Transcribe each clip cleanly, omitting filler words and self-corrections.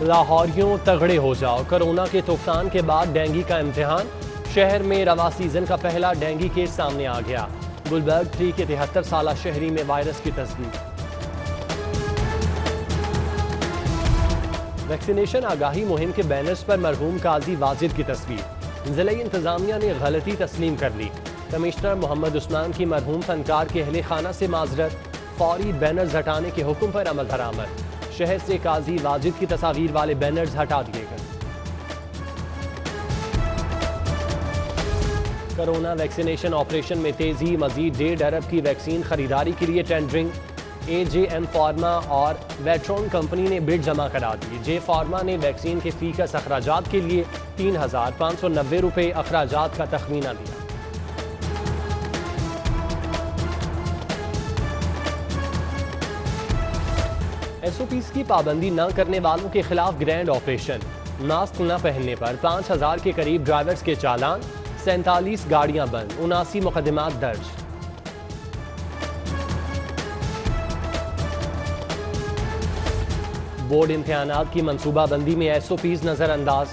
लाहौरियों तगड़े हो जाओ, कोरोना के तुफान के बाद डेंगू का इम्तिहान। शहर में रवा सीजन का पहला डेंगू केस सामने आ गया। गुलबर्ग 3 के 73 साल शहरी में वायरस की तस्दीक। वैक्सीनेशन आगाही मुहिम के बैनर्स पर मरहूम काजी वाजिद की तस्वीर। जिला इंतजामिया ने गलती तस्लीम कर ली। कमिश्नर मोहम्मद उस्मान की मरहूम फनकार के अहले खाना से माजरत। फौरी बैनर्स हटाने के हुक्म पर अमल दरामद। शहर से काजी वाजिद की तस्वीर वाले बैनर्स हटा दिए गए। कोरोना वैक्सीनेशन ऑपरेशन में तेजी। मजीद 1.5 अरब की वैक्सीन खरीदारी के लिए टेंडरिंग। AJM फार्मा और वेट्रॉन कंपनी ने बिड जमा करा दी। जे फार्मा ने वैक्सीन के फीकस अखराजात के लिए 3,590 रुपये अखराजात का तखमीना दिया। SOPs की पाबंदी न करने वालों के खिलाफ ग्रैंड ऑपरेशन। मास्क न पहनने पर 5,000 के करीब ड्राइवर्स के चालान। 47 गाड़ियां बंद, 79 मुकदमात दर्ज। बोर्ड इम्तिहानात की मनसूबाबंदी में SOPs नजरअंदाज।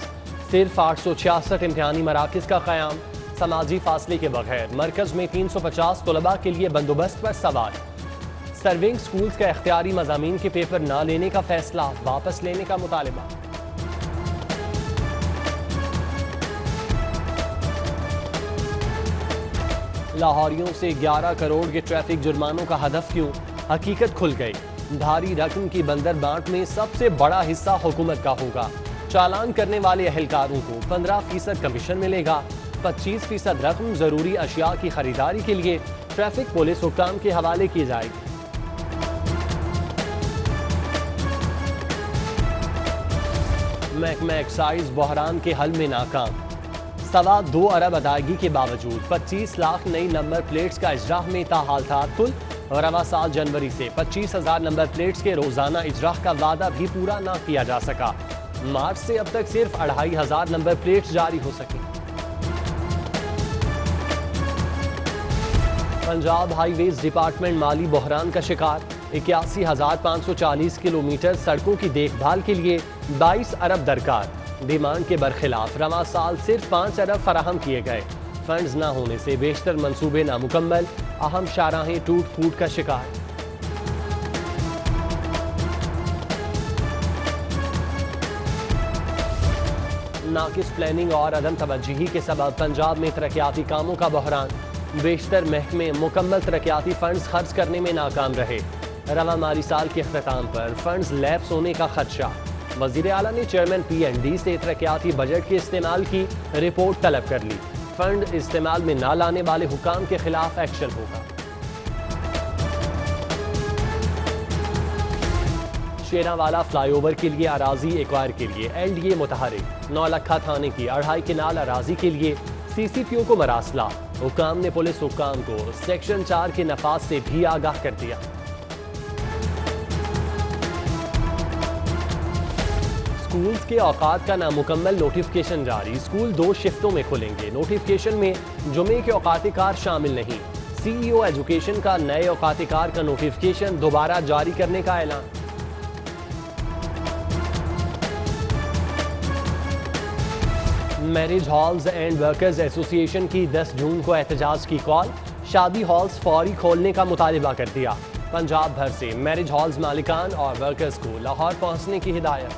सिर्फ 866 इम्तिहानी मराकज का क़याम। समाजी फासले के बगैर मरकज में 350 तलबा के लिए बंदोबस्त पर सवाल। सर्विंग स्कूल्स का इख्तियारी मज़ामीन के पेपर न लेने का फैसला, वापस लेने का मुतालिबा। लाहौरियों से 11 करोड़ के ट्रैफिक जुर्मानों का हदफ क्यों? हकीकत खुल गई। भारी रकम की बंदरबांट में सबसे बड़ा हिस्सा हुकूमत का होगा। चालान करने वाले अहलकारों को 15% कमीशन मिलेगा। 25% रकम जरूरी अशिया की खरीदारी के लिए ट्रैफिक पुलिस हुक्काम के हवाले की जाएगी। महकमा एक्साइज बहरान के हल में नाकाम। 2.25 अरब अदायगी के बावजूद 25 लाख नई नंबर प्लेट्स का इजराह में ताहाल ताअत्तुल। रवा साल जनवरी से 25,000 नंबर प्लेट्स के रोजाना इजराह का वादा भी पूरा न किया जा सका। मार्च से अब तक सिर्फ 2,500 नंबर प्लेट्स जारी हो सकी। पंजाब हाईवेज डिपार्टमेंट माली बहरान का शिकार। 81,540 किलोमीटर सड़कों की देखभाल के लिए 22 अरब दरकार। डिमांड के बरखिलाफ रवा साल सिर्फ 5 अरब फराहम किए गए। फंड्स न होने से बेशतर मंसूबे नामुकम्मल। अहम शाहराहें टूट फूट का शिकार। नाकिस प्लानिंग और अदम तवज्जुही के सबब पंजाब में तरक्याती कामों का बहरान। बेशतर महकमे मुकम्मल तरक्याती फंड्स खर्च करने में नाकाम रहे। रवा माली साल के अख्ताम पर फंड्स लैप्स होने का खदशा। वज़ीर आला ने चेयरमैन PND से तरक्याती बजट के इस्तेमाल की रिपोर्ट तलब कर ली। फंड इस्तेमाल में न लाने वाले हुकाम के खिलाफ एक्शन होगा। शेरावाला फ्लाईओवर के लिए अराजी एक्वायर के लिए LDA मुतहरिक। नौलखा थाने की 2.5 किनाल अराजी के लिए CCPO को मरासला। हुकाम ने पुलिस हुकाम को सेक्शन 4 के नफाज से भी आगाह कर दिया। स्कूल्स के औकात का नामुकम्मल नोटिफिकेशन जारी। स्कूल 2 शिफ्टों में खुलेंगे। नोटिफिकेशन में जुमे के औकातिकार शामिल नहीं। CEO एजुकेशन का नए औकातिकार का नोटिफिकेशन दोबारा जारी करने का ऐलान। Marriage halls and workers association की 10 जून को एहतजाज की कॉल। शादी हॉल्स फौरी खोलने का मुतालिबा कर दिया। पंजाब भर से मैरिज हॉल्स मालिकान और वर्कर्स को लाहौर पहुंचने की हिदायत।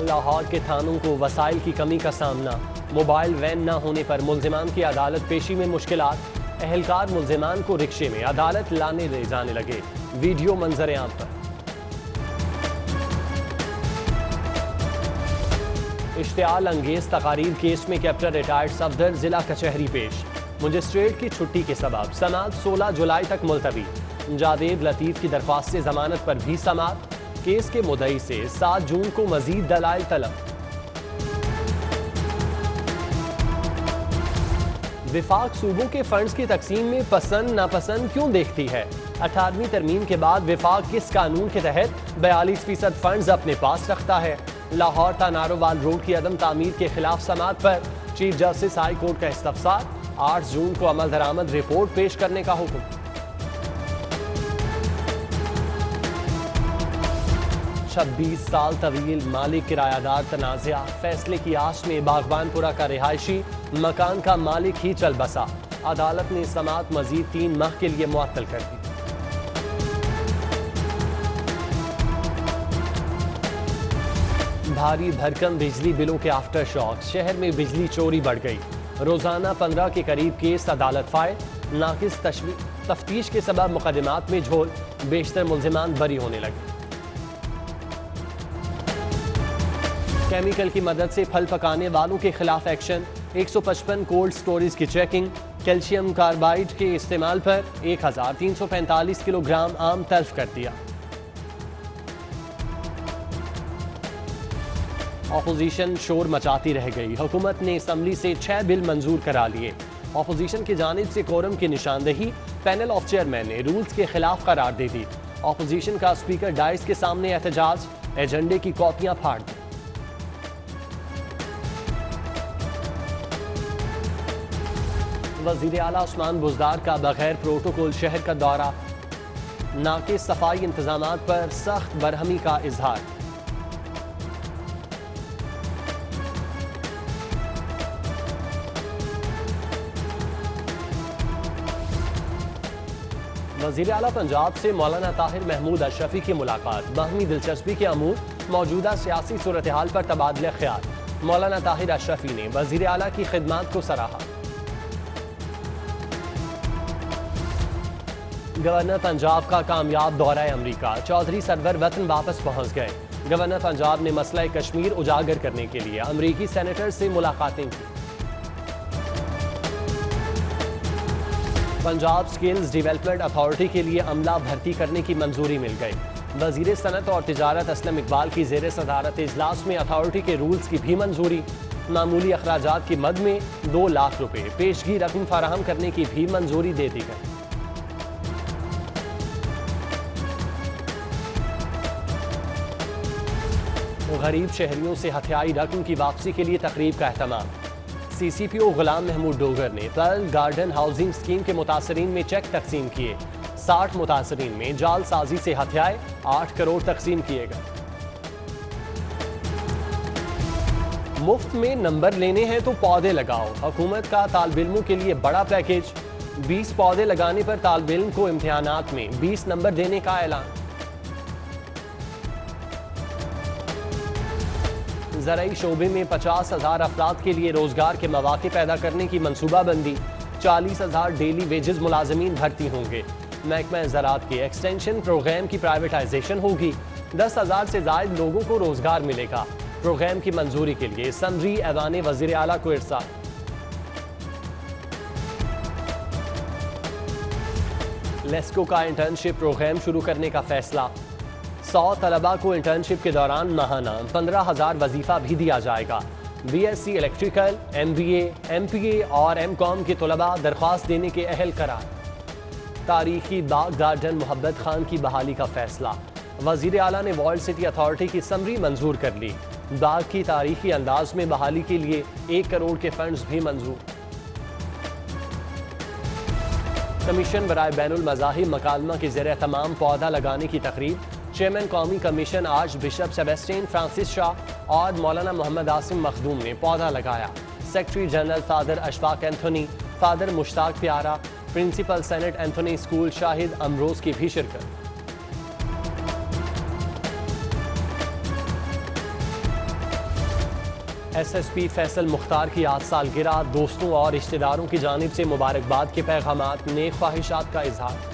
लाहौर के थानों को वसाइल की कमी का सामना। मोबाइल वैन न होने पर मुल्जिमान की अदालत पेशी में मुश्किलात। अहलकार मुल्जिमान को रिक्शे में अदालत लाने ले जाने लगे। वीडियो मंजर आम पर। इश्तियाल अंगेज तकारीर केस में कैप्टन रिटायर्ड सफदर जिला कचहरी पेश। मजिस्ट्रेट की छुट्टी के सबब समात 16 जुलाई तक मुलतवी। जावेद लतीफ की दरख्वास्त से जमानत पर भी समात। केस के मुद्दई से 7 जून को मजीद दलाइल तलब। विफाक सूबों के फंड्स की तकसीम में पसंद नापसंद क्यों देखती है? 18वीं तरमीम के बाद विफाक किस कानून के तहत 42% फंड्स अपने पास रखता है? लाहौर तानारोवाल रोड की अदम तामीर के खिलाफ समात पर चीफ जस्टिस हाई कोर्ट का इस्तफसार। 8 जून को अमल दरामद रिपोर्ट पेश करने का हुक्म। 26 साल तवील मालिक किरायादार तनाज़ा, फैसले की आश में बागबानपुरा का रिहायशी मकान का मालिक ही चल बसा। अदालत ने समाअत मजीद 3 माह के लिए मुअत्तल कर दी। भारी भरकम बिजली बिलों के आफ्टर शॉक, शहर में बिजली चोरी बढ़ गई। रोजाना 15 के करीब केस अदालत फाइल, नाकिस तफ्तीश के सबब मुकदमात में झोल, बेशतर मुल्जिमान बरी होने लगे। केमिकल की मदद से फल पकाने वालों के खिलाफ एक्शन, 155 कोल्ड स्टोरेज की चेकिंग। कैल्शियम कार्बाइड के इस्तेमाल पर 1345 किलोग्राम आम तल्फ कर दिया। ऑपोजिशन शोर मचाती रह गई। हुकूमत ने असम्बली से 6 बिल मंजूर करा लिए। ऑपोजिशन की जानिब से कोरम की निशानदेही, पैनल ऑफ चेयरमैन ने रूल्स के खिलाफ करार दे दी। ऑपोजिशन का स्पीकर डाइस के सामने एहतजाज, एजेंडे की कॉपियां फाड़ दी। वज़ीर आला उस्मान बुज़दार का बगैर प्रोटोकॉल शहर का दौरा, नाकिस सफाई इंतजामात पर सख्त बरहमी का इजहार। वज़ीर आला पंजाब से मौलाना ताहिर महमूद अशरफी की मुलाकात, बाहमी दिलचस्पी के अमूर, मौजूदा सियासी सूरत हाल पर तबादला ख्याल। मौलाना ताहिर अशरफी ने वज़ीर आला की खिदमात को सराहा। गवर्नर पंजाब का कामयाब दौरा अमरीका, चौधरी सरवर वतन वापस पहुंच गए। गवर्नर पंजाब ने मसला कश्मीर उजागर करने के लिए अमरीकी सेनेटर से मुलाकातें की। पंजाब स्किल्स डेवलपमेंट अथॉरिटी के लिए अमला भर्ती करने की मंजूरी मिल गई। वजीर सनत और तिजारत असलम इकबाल की जेर सदारत इजलास में अथॉरिटी के रूल्स की भी मंजूरी। मामूली अखराजात की मद में 2 लाख रुपए पेशगी रकम फराहम करने की भी मंजूरी दे दी गई। गरीब शहरियों से हथियाई रकम की वापसी के लिए तकरीब का एहतमाम। CCPO गुलाम महमूद डोगर ने पर्ल गार्डन हाउसिंग स्कीम के मुतासरीन में चेक तकसीम किए। 60 मुतासरीन में जालसाजी से हथियाए 8 करोड़ तकसीम किए गए। मुफ्त में नंबर लेने हैं तो पौधे लगाओ, हुकूमत का तालिब-इल्मों के लिए बड़ा पैकेज। 20 पौधे लगाने पर तालिब-इल्म को इम्तिहानात में 20 नंबर देने का ऐलान। ज़राई शोबे में 50,000 अफराद के लिए रोजगार के मौके पैदा करने की मनसूबाबंदी। 40,000 डेली वेजेस मुलाजमीन भर्ती होंगे। महकमा ज़राअत के एक्सटेंशन प्रोग्राम की प्राइवेटाइजेशन होगी। 10,000 से ज़ायद लोगों को रोजगार मिलेगा। प्रोग्राम की मंजूरी के लिए समरी ऐवान वज़ीर आला को इरसाल। लेस्को का इंटर्नशिप प्रोग्राम शुरू करने का फैसला। 100 तलबा को इंटर्नशिप के दौरान माहाना 15,000 वजीफा भी दिया जाएगा। BSc इलेक्ट्रिकल, MBA, MPA और MCOM के तलबा दरख्वास्त देने के अहल करार। तारीखी बाग गार्डन मोहब्बत खान की बहाली का फैसला। वजीर आला ने वर्ल्ड सिटी अथॉरिटी की समरी मंजूर कर ली। बाग की तारीखी अंदाज में बहाली के लिए 1 करोड़ के फंड्स भी मंजूर। कमीशन बराए बैनुल मज़ाहिब मकालमा के ज़रिए तमाम पौधा लगाने की तकरीब। चेयरमैन कौमी कमीशन आज बिशप सेबेस्टियन फ्रांसिस शाह और मौलाना मोहम्मद आसिम मखदूम ने पौधा लगाया। Secretary general father Ashfaq Anthony, father Mushtaq Pyara, principal Saint Anthony school Shahid Amroz की भी शिरकत। SSP फैसल मुख्तार की आज सालगिरह, दोस्तों और रिश्तेदारों की जानिब से मुबारकबाद के पैगामात, नेक ख्वाहिशात का इजहार।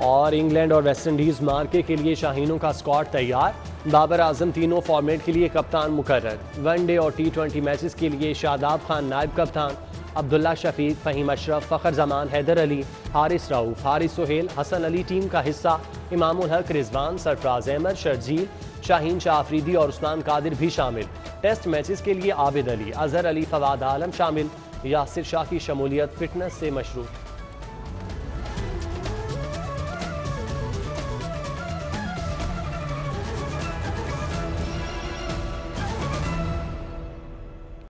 और इंग्लैंड और वेस्ट इंडीज मार्के के लिए शाहीनों का स्क्वाड तैयार। बाबर आजम तीनों फॉर्मेट के लिए कप्तान मुकर्रर। वनडे और T20 मैचेस के लिए शादाब खान नायब कप्तान, अब्दुल्ला शफीक, फ़हीम अशरफ, फ़खर जमान, हैदर अली, हारिस रऊफ, हारिस सुहेल, हसन अली टीम का हिस्सा। इमामुल हक, रिजवान, सरफराज अहमद, शर्जील, शाहीन शाह अफरीदी और उस्मान कादिर भी शामिल। टेस्ट मैचेस के लिए आबिद अली, अजहर अली, फवाद आलम शामिल। यासिर शाह की शमूलियत फिटनेस से मशरूत।